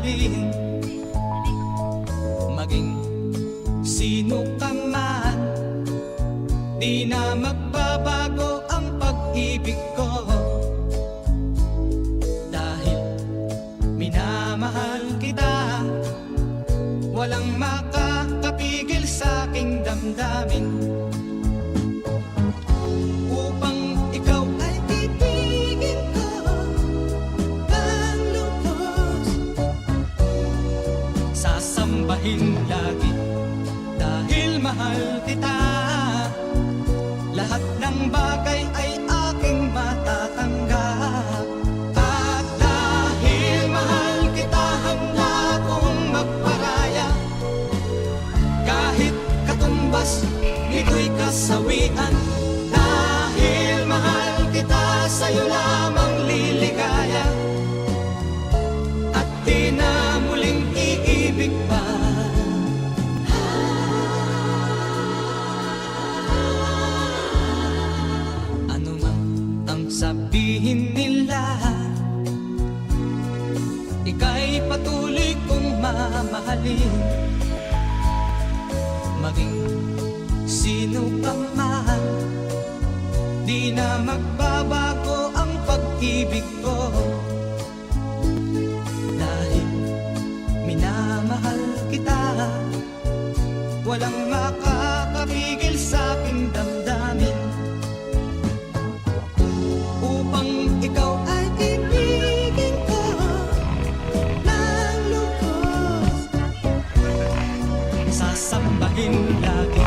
mahalin. Maging sino ka man, di na magbabago ang pag-ibig ko. Dahil minamahal kita, walang makakapigil sa aking damdamin. Upang ikaw ay ibigin ko ng lubos, sasambahin lagi dahil mahal kita. Lahat ng bagay ay aking matatanggap. At dahil mahal kita, handa kong magparaya. Kahit katumbas, nito'y kasawian. Dahil mahal kita, sa'yo lamang liligaya. At di na muling iibig pa. Ano man ang sabihin nila, ika'y patuloy kong mamahalin. Maging sino ka man, di na magbabago ang pag-ibig ko. Dahil minamahal kita, walang makakapigil sa aking damdamin. Upang ikaw ay ibigin ko ng lubos, sasambahin lagi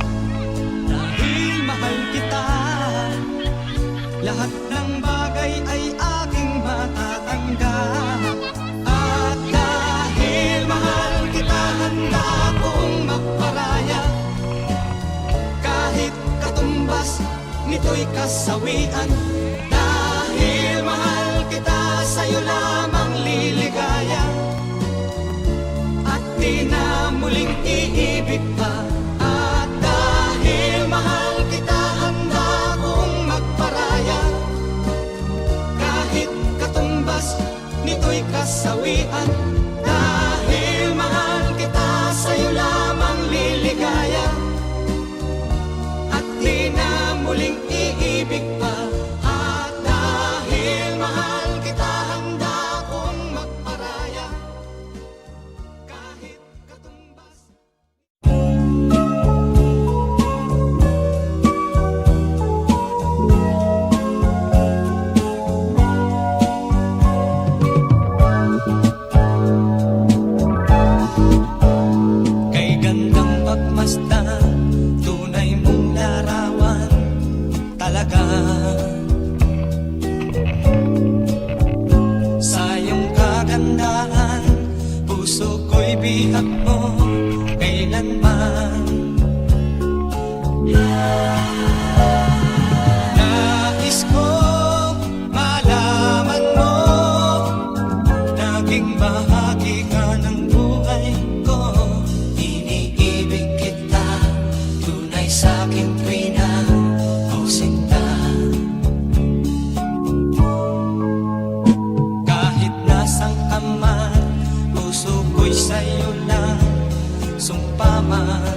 dahil mahal kita. Lahat ng bagay ay aking matatanggap. At dahil mahal kita, handa kong magparaya. Kahit katumbas, nito'y kasawian. Dahil mahal kita, sa'yo lamang liligaya. At di na muling iibig pa. At dahil mahal kita, handa kong magparaya. Kahit katumbas, nito'y kasawian. Dahil mahal kita, sa'yo lamang liligaya. At di na muling iibig pa. At dahil mahal kita, handa kong magparaya. Kahit katumbas. Kay gandang pagmasdan, tunay mong larawan talaga. Sa iyong kagandahan, puso ko'y bihag mo kailanman. Nais ko malaman mo, naging bahagi ka ng buhay ko. Iniibig kita, tunay sa'king tuwina o sinta. Kahit nasang ka man, puso ko'y sa'yo lang sumpa man.